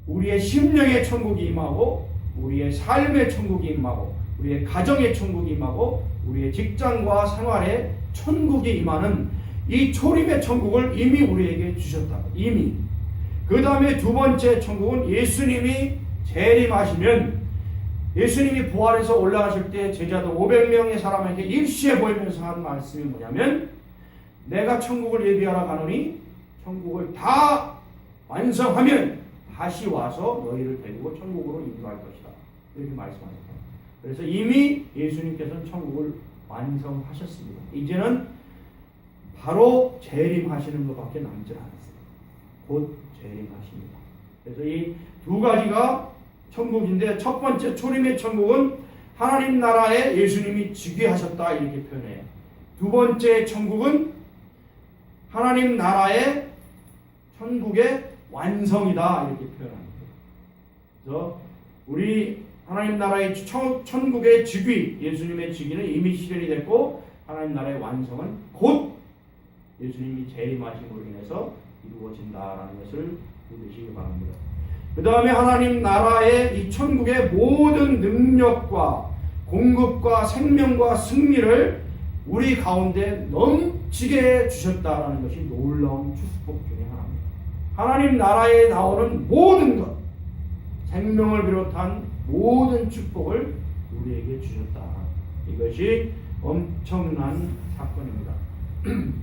우리의 심령의 천국이 임하고 우리의 삶의 천국이 임하고 우리의 가정의 천국이 임하고 우리의 직장과 생활의 천국이 임하는 이 초림의 천국을 이미 우리에게 주셨다. 이미. 그 다음에 두 번째 천국은 예수님이 재림하시면, 예수님이 부활해서 올라가실 때 제자들 500명의 사람에게 일시에 보이면서 한 말씀이 뭐냐면, 내가 천국을 예비하러 가노니 천국을 다 완성하면 다시 와서 너희를 데리고 천국으로 인도할 것이다. 이렇게 말씀하셨다. 그래서 이미 예수님께서는 천국을 완성하셨습니다. 이제는 바로 재림하시는 것밖에 남지 않았어요. 곧 재림하십니다. 그래서 이 두 가지가 천국인데, 첫 번째 초림의 천국은 하나님 나라에 예수님이 즉위하셨다 이렇게 표현해요. 두 번째 천국은 하나님 나라의 천국의 완성이다 이렇게 표현합니다. 그래서 우리 하나님 나라의 천국의 즉위, 예수님의 즉위는 이미 실현이 됐고, 하나님 나라의 완성은 곧 예수님이 재림하심으로 인해서 이루어진다라는 것을 믿으시기 바랍니다. 그 다음에 하나님 나라의 이 천국의 모든 능력과 공급과 생명과 승리를 우리 가운데 넘치게 주셨다라는 것이 놀라운 축복 중에 하나입니다. 하나님 나라에 나오는 모든 것, 생명을 비롯한 모든 축복을 우리에게 주셨다. 이것이 엄청난 사건입니다.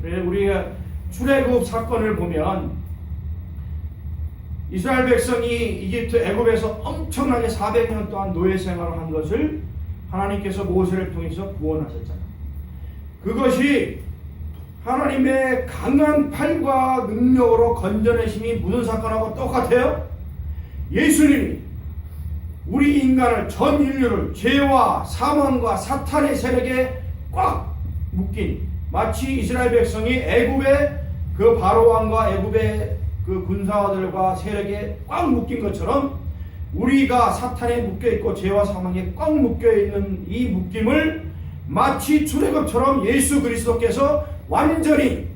그래서 우리가 출애굽 사건을 보면 이스라엘 백성이 이집트 애굽에서 엄청나게 400년 동안 노예 생활을 한 것을 하나님께서 모세를 통해서 구원하셨잖아요. 그것이 하나님의 강한 팔과 능력으로 건져내심이 무슨 사건하고 똑같아요? 예수님이 우리 인간을, 전 인류를 죄와 사망과 사탄의 세력에 꽉 묶인, 마치 이스라엘 백성이 애굽의 그 바로왕과 애굽의 그 군사들과 세력에 꽉 묶인 것처럼 우리가 사탄에 묶여있고 죄와 사망에 꽉 묶여있는 이 묶임을 마치 출애굽처럼 예수 그리스도께서 완전히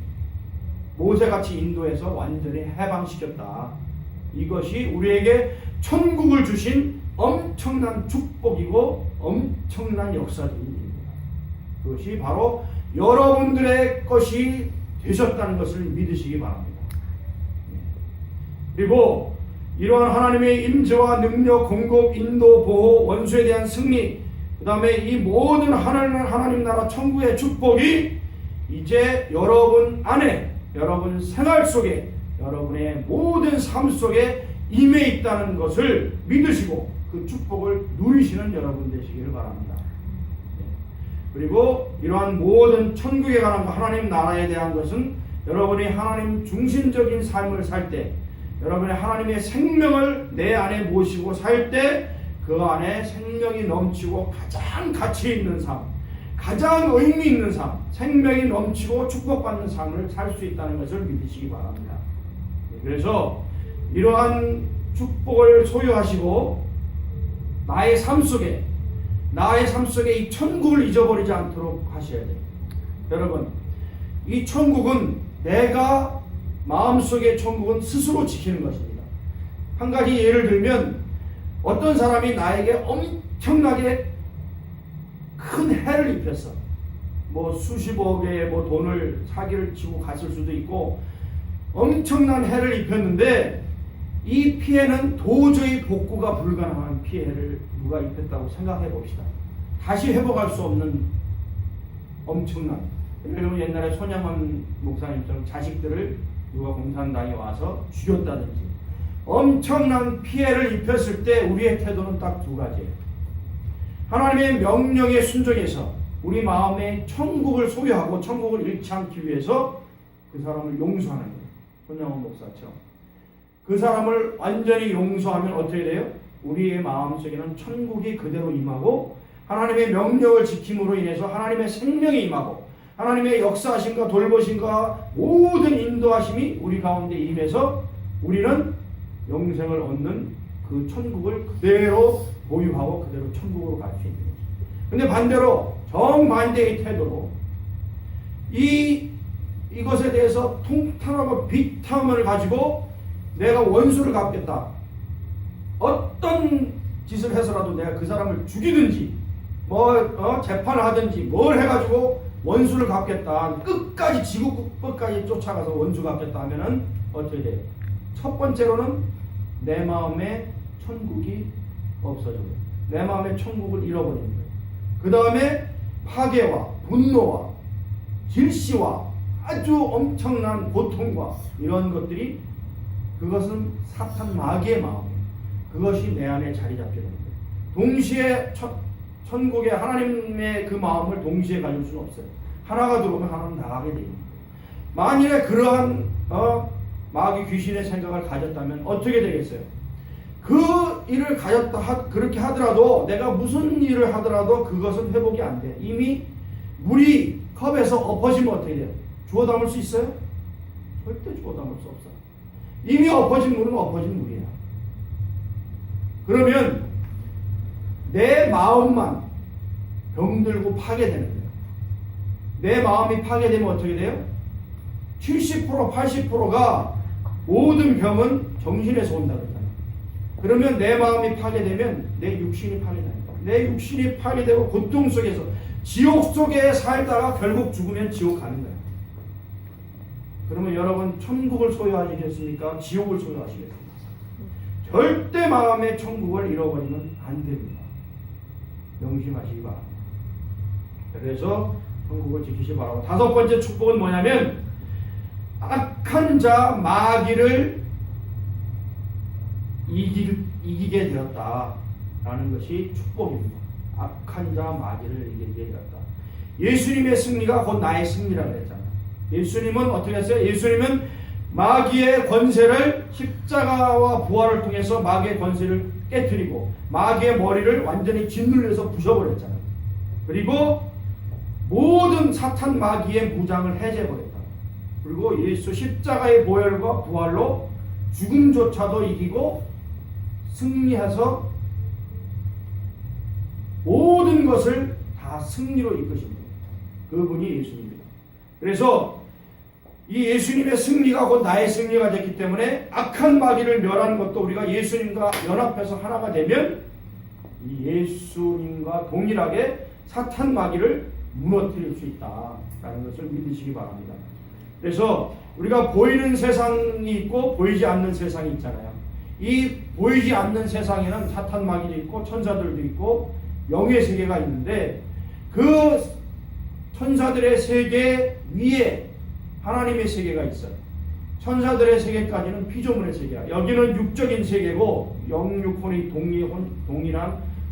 모세같이 인도해서 완전히 해방시켰다. 이것이 우리에게 천국을 주신 엄청난 축복이고 엄청난 역사적인 일입니다. 그것이 바로 여러분들의 것이 되셨다는 것을 믿으시기 바랍니다. 그리고 이러한 하나님의 임재와 능력, 공급, 인도, 보호, 원수에 대한 승리, 그 다음에 이 모든 하나님 나라 천국의 축복이 이제 여러분 안에, 여러분 생활 속에, 여러분의 모든 삶 속에 임해 있다는 것을 믿으시고 그 축복을 누리시는 여러분 되시기를 바랍니다. 그리고 이러한 모든 천국에 관한 하나님 나라에 대한 것은 여러분이 하나님 중심적인 삶을 살 때, 여러분의 하나님의 생명을 내 안에 모시고 살 때 그 안에 생명이 넘치고 가장 가치 있는 삶, 가장 의미 있는 삶, 생명이 넘치고 축복받는 삶을 살 수 있다는 것을 믿으시기 바랍니다. 그래서 이러한 축복을 소유하시고 나의 삶 속에 이 천국을 잊어버리지 않도록 하셔야 돼요. 여러분, 이 천국은 내가 마음속의 천국은 스스로 지키는 것입니다. 한 가지 예를 들면, 어떤 사람이 나에게 엄청나게 큰 해를 입혔어. 뭐 수십억의 돈을 사기를 치고 갔을 수도 있고 엄청난 해를 입혔는데, 이 피해는 도저히 복구가 불가능한 피해를 누가 입혔다고 생각해 봅시다. 다시 회복할 수 없는 엄청난, 예를 들면 옛날에 손양원 목사님처럼 자식들을 누가 공산당에 와서 죽였다든지 엄청난 피해를 입혔을 때 우리의 태도는 딱 두 가지예요. 하나님의 명령에 순종해서 우리 마음에 천국을 소유하고 천국을 잃지 않기 위해서 그 사람을 용서하는 거예요. 손양원 목사처럼. 그 사람을 완전히 용서하면 어떻게 돼요? 우리의 마음속에는 천국이 그대로 임하고 하나님의 명령을 지킴으로 인해서 하나님의 생명이 임하고 하나님의 역사하심과 돌보심과 모든 인도하심이 우리 가운데 임해서 우리는 영생을 얻는 그 천국을 그대로 보유하고 그대로 천국으로 갈 수 있는 거죠. 근데 반대로 정반대의 태도로 이것에 대해서 통탄하고 비탐을 가지고 내가 원수를 갚겠다. 어떤 짓을 해서라도 내가 그 사람을 죽이든지 재판을 하든지 뭘 해가지고 원수를 갚겠다, 끝까지 지구 끝까지 쫓아가서 원수 갚겠다 하면은 어떻게 돼요? 첫 번째로는 내 마음에 천국이 없어져요. 내 마음의 천국을 잃어버리는 거예요. 그 다음에 파괴와 분노와 질시와 아주 엄청난 고통과 이런 것들이, 그것은 사탄 마귀의 마음이에요. 그것이 내 안에 자리 잡게 되는 거예요. 동시에 천국의 하나님의 그 마음을 동시에 가질 수는 없어요. 하나가 들어오면 하나는 나가게 됩니다. 만일에 그러한 마귀 귀신의 생각을 가졌다면 어떻게 되겠어요? 그 일을 가졌다 그렇게 하더라도, 내가 무슨 일을 하더라도 그것은 회복이 안 돼. 이미 물이 컵에서 엎어지면 어떻게 돼요? 주워 담을 수 있어요? 절대 주워 담을 수 없어요. 이미 엎어진 물은 엎어진 물이에요. 그러면 내 마음만 병들고 파괴되는 거예요. 내 마음이 파괴되면 어떻게 돼요? 70% 80%가 모든 병은 정신에서 온다 그러잖아요. 그러면 내 마음이 파괴되면 내 육신이 파괴됩니다. 내 육신이 파괴되고 고통 속에서, 지옥 속에 살다가 결국 죽으면 지옥 가는 거예요. 그러면 여러분 천국을 소유하시겠습니까? 지옥을 소유하시겠습니까? 절대 마음의 천국을 잃어버리면 안 됩니다. 명심하시기 바랍니다. 그래서 천국을 지키시기 바라고. 다섯 번째 축복은 뭐냐면, 악한 자 마귀를 이기게 되었다라는 것이 축복입니다. 악한 자 마귀를 이기게 되었다. 예수님의 승리가 곧 나의 승리라고 했잖아요. 예수님은 어떻게 했어요? 예수님은 마귀의 권세를, 십자가와 부활을 통해서 마귀의 권세를 깨뜨리고 마귀의 머리를 완전히 짓눌려서 부셔버렸잖아요. 그리고 모든 사탄 마귀의 무장을 해제해버렸다. 그리고 예수 십자가의 보혈과 부활로 죽음조차도 이기고 승리해서 모든 것을 다 승리로 이끄십니다. 그분이 예수님입니다. 그래서 이 예수님의 승리가 곧 나의 승리가 됐기 때문에 악한 마귀를 멸하는 것도 우리가 예수님과 연합해서 하나가 되면 이 예수님과 동일하게 사탄 마귀를 무너뜨릴 수 있다라는 것을 믿으시기 바랍니다. 그래서 우리가 보이는 세상이 있고 보이지 않는 세상이 있잖아요. 이 보이지 않는 세상에는 사탄 마귀도 있고 천사들도 있고 영의 세계가 있는데, 그 천사들의 세계 위에 하나님의 세계가 있어요. 천사들의 세계까지는 피조물의 세계야. 여기는 육적인 세계고, 영육혼이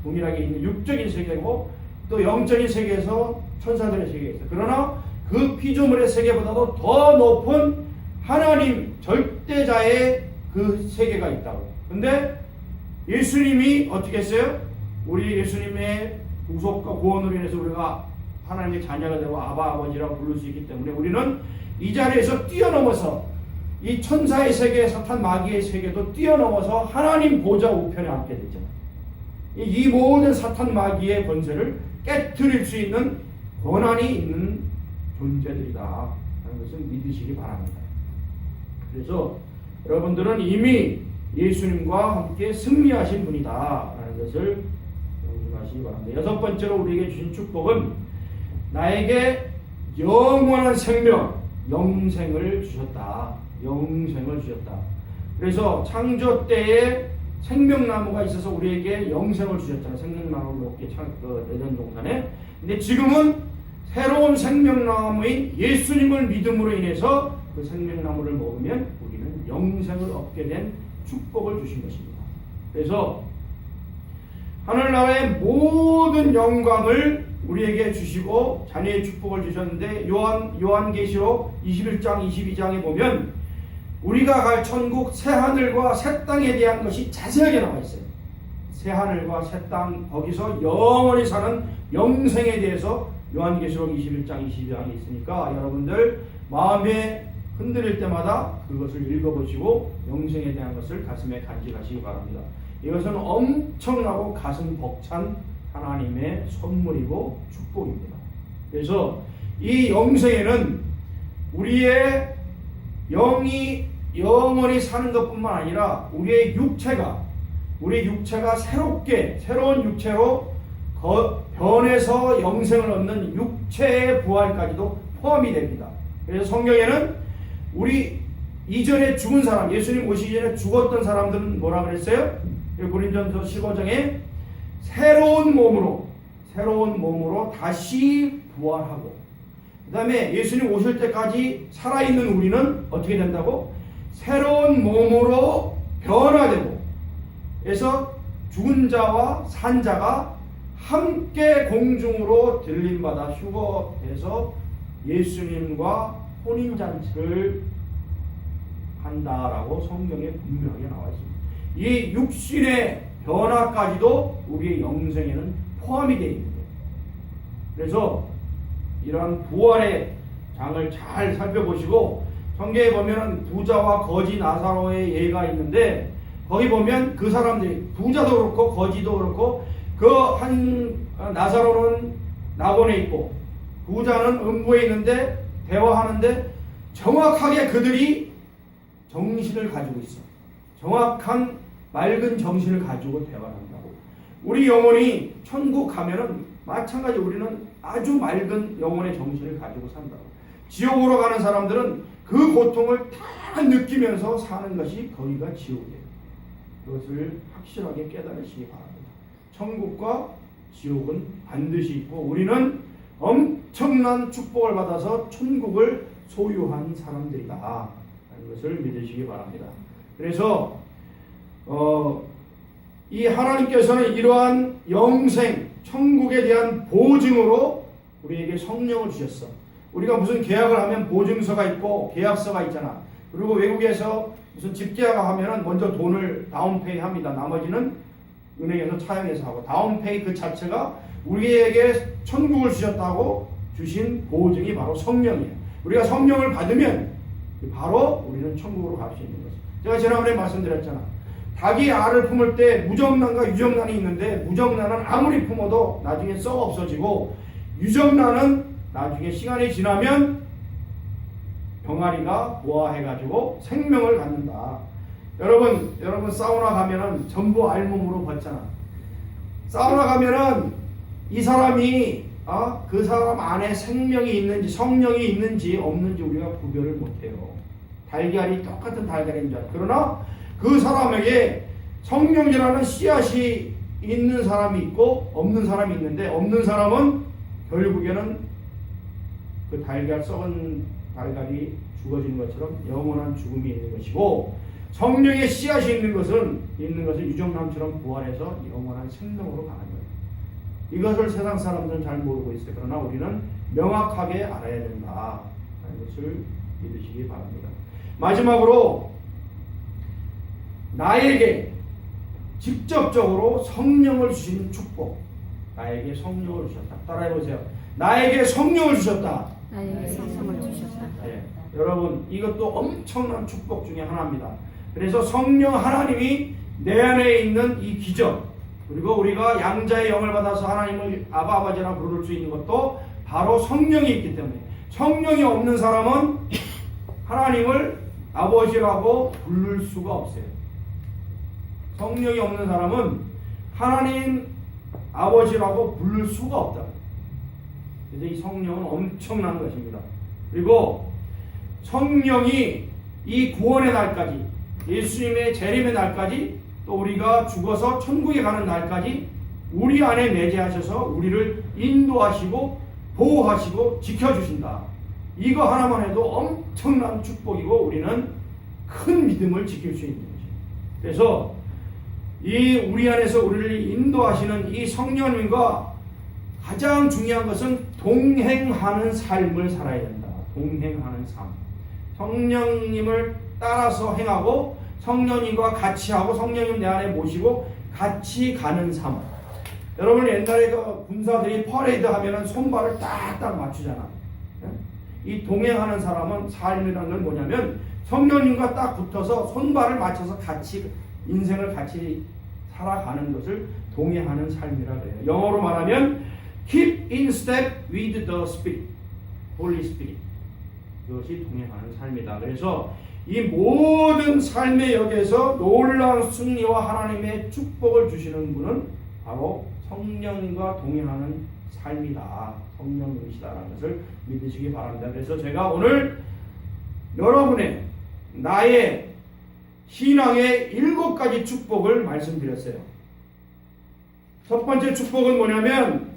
동일하게 있는 육적인 세계고, 또 영적인 세계에서 천사들의 세계가 있어요. 그러나 그 피조물의 세계보다도 더 높은 하나님 절대자의 그 세계가 있다고. 근데 예수님이 어떻게 했어요? 우리 예수님의 구속과 구원으로 인해서 우리가 하나님의 자녀가 되고 아바 아버지라고 부를 수 있기 때문에 우리는 이 자리에서 뛰어넘어서 이 천사의 세계, 사탄 마귀의 세계도 뛰어넘어서 하나님 보좌 우편에 앉게 되잖아요. 이 모든 사탄 마귀의 권세를 깨트릴 수 있는 권한이 있는 존재들이다 하는 것을 믿으시기 바랍니다. 그래서 여러분들은 이미 예수님과 함께 승리하신 분이다 라는 것을 명심하시기 바랍니다. 여섯 번째로 우리에게 주신 축복은 나에게 영원한 생명, 영생을 주셨다. 영생을 주셨다. 그래서 창조 때에 생명나무가 있어서 우리에게 영생을 주셨잖아요. 생명나무를 먹게 에덴 동산에. 근데 지금은 새로운 생명나무인 예수님을 믿음으로 인해서 그 생명나무를 먹으면 우리는 영생을 얻게 된 축복을 주신 것입니다. 그래서 하늘나라의 모든 영광을 우리에게 주시고 자녀의 축복을 주셨는데, 요한계시록 21장 22장에 보면 우리가 갈 천국 새하늘과 새 땅에 대한 것이 자세하게 나와 있어요. 새하늘과 새 땅, 거기서 영원히 사는 영생에 대해서 요한계시록 21장 22장에 있으니까 여러분들 마음에 흔들릴 때마다 그것을 읽어보시고 영생에 대한 것을 가슴에 간직하시기 바랍니다. 이것은 엄청나고 가슴 벅찬 하나님의 선물이고 축복입니다. 그래서 이 영생에는 우리의 영이 영원히 사는 것뿐만 아니라 우리의 육체가 우리 육체가 새로운 육체로 변해서 영생을 얻는 육체의 부활까지도 포함이 됩니다. 그래서 성경에는 우리 이전에 죽은 사람, 예수님 오시기 전에 죽었던 사람들은 뭐라 그랬어요? 고린도전서 15장에 새로운 몸으로 다시 부활하고, 그 다음에 예수님 오실 때까지 살아있는 우리는 어떻게 된다고? 새로운 몸으로 변화되고, 그래서 죽은 자와 산 자가 함께 공중으로 들림받아 휴거해서 예수님과 혼인잔치를 한다라고 성경에 분명하게 나와 있습니다. 이 육신의 변화까지도 우리의 영생에는 포함이 되어 있는 거예요. 그래서 이러한 부활의 장을 잘 살펴보시고, 성경에 보면 부자와 거지 나사로의 예가 있는데, 거기 보면 그 사람들이, 부자도 그렇고 거지도 그렇고, 그 한 나사로는 낙원에 있고 부자는 음부에 있는데 대화하는데 정확하게 그들이 정신을 가지고 있어. 정확한 맑은 정신을 가지고 대화를 한다고. 우리 영혼이 천국 가면은 마찬가지, 우리는 아주 맑은 영혼의 정신을 가지고 산다고. 지옥으로 가는 사람들은 그 고통을 다 느끼면서 사는 것이 거기가 지옥이에요. 그것을 확실하게 깨달으시기 바랍니다. 천국과 지옥은 반드시 있고, 우리는 엄청난 축복을 받아서 천국을 소유한 사람들이다 하는 것을 믿으시기 바랍니다. 그래서 이 하나님께서는 이러한 영생, 천국에 대한 보증으로 우리에게 성령을 주셨어. 우리가 무슨 계약을 하면 보증서가 있고 계약서가 있잖아. 그리고 외국에서 무슨 집계약을 하면은 먼저 돈을 다운페이 합니다. 나머지는 은행에서 차용해서 하고, 다운페이 그 자체가 우리에게 천국을 주셨다고 주신 보증이 바로 성령이에요. 우리가 성령을 받으면 바로 우리는 천국으로 갈 수 있는 거죠. 제가 지난번에 말씀드렸잖아. 닭이 알을 품을 때 무정란과 유정란이 있는데, 무정란은 아무리 품어도 나중에 썩어 없어지고, 유정란은 나중에 시간이 지나면 병아리가 부화해가지고 생명을 갖는다. 여러분 사우나 가면은 전부 알몸으로 벗잖아. 사우나 가면은 이 사람이 그 사람 안에 생명이 있는지 성령이 있는지 없는지 우리가 구별을 못해요. 달걀이 똑같은 달걀인 줄 알아. 그러나 그 사람에게 성령이라는 씨앗이 있는 사람이 있고 없는 사람이 있는데, 없는 사람은 결국에는 그 썩은 달걀이 죽어지는 것처럼 영원한 죽음이 있는 것이고, 성령의 씨앗이 있는 것은 유정남처럼 부활해서 영원한 생명으로 가는 거예요. 이것을 세상 사람들은 잘 모르고 있어요. 그러나 우리는 명확하게 알아야 된다 하는 것을 믿으시기 바랍니다. 마지막으로 나에게 직접적으로 성령을 주시는 축복. 나에게 성령을 주셨다. 따라해보세요. 나에게 성령을 주셨다. 나에게 성령을 주셨다. 네. 여러분, 이것도 엄청난 축복 중에 하나입니다. 그래서 성령 하나님이 내 안에 있는 이 기적, 그리고 우리가 양자의 영을 받아서 하나님을 아버지라 부를 수 있는 것도 바로 성령이 있기 때문에, 성령이 없는 사람은 하나님을 아버지라고 부를 수가 없어요. 성령이 없는 사람은 하나님 아버지라고 부를 수가 없다. 그래서 이 성령은 엄청난 것입니다. 그리고 성령이 이 구원의 날까지, 예수님의 재림의 날까지, 또 우리가 죽어서 천국에 가는 날까지 우리 안에 내재하셔서 우리를 인도하시고 보호하시고 지켜주신다. 이거 하나만 해도 엄청난 축복이고 우리는 큰 믿음을 지킬 수 있는 거죠. 그래서 이 우리 안에서 우리를 인도하시는 이 성령님과 가장 중요한 것은 동행하는 삶을 살아야 된다. 동행하는 삶. 성령님을 따라서 행하고 성령님과 같이 하고 성령님 내 안에 모시고 같이 가는 삶. 여러분 옛날에 그 군사들이 퍼레이드 하면은 손발을 딱딱 맞추잖아. 이 동행하는 사람은 삶이라는 건 뭐냐면 성령님과 딱 붙어서 손발을 맞춰서 같이 인생을 같이 살아가는 것을 동행하는 삶이라 그래요. 영어로 말하면 keep in step with the Spirit, Holy Spirit. 그것이 동행하는 삶이다. 그래서 이 모든 삶의 역에서 놀라운 승리와 하나님의 축복을 주시는 분은 바로 성령님과 동행하는 삶이다. 성령님이시다라는 것을 믿으시기 바랍니다. 그래서 제가 오늘 여러분의 나의 신앙의 7가지 축복을 말씀드렸어요. 첫 번째 축복은 뭐냐면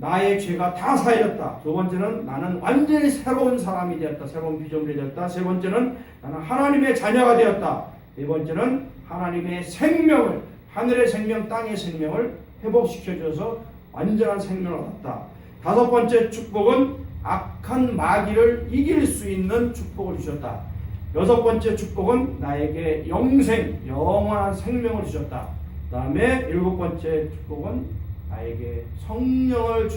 나의 죄가 다 사해졌다. 두 번째는 나는 완전히 새로운 사람이 되었다. 새로운 피조물이 되었다. 세 번째는 나는 하나님의 자녀가 되었다. 네 번째는 하나님의 생명을, 하늘의 생명, 땅의 생명을 회복시켜줘서 완전한 생명을 얻었다. 다섯 번째 축복은 악한 마귀를 이길 수 있는 축복을 주셨다. 여섯 번째 축복은 나에게 영생, 영원한 생명을 주셨다. 그 다음에 일곱 번째 축복은 나에게 성령을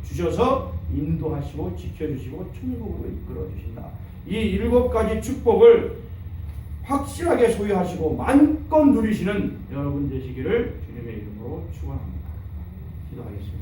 주셔서 인도하시고 지켜주시고 천국으로 이끌어 주신다. 이 7가지 축복을 확실하게 소유하시고 마음껏 누리시는 여러분 되시기를 주님의 이름으로 축원합니다. 기도하겠습니다.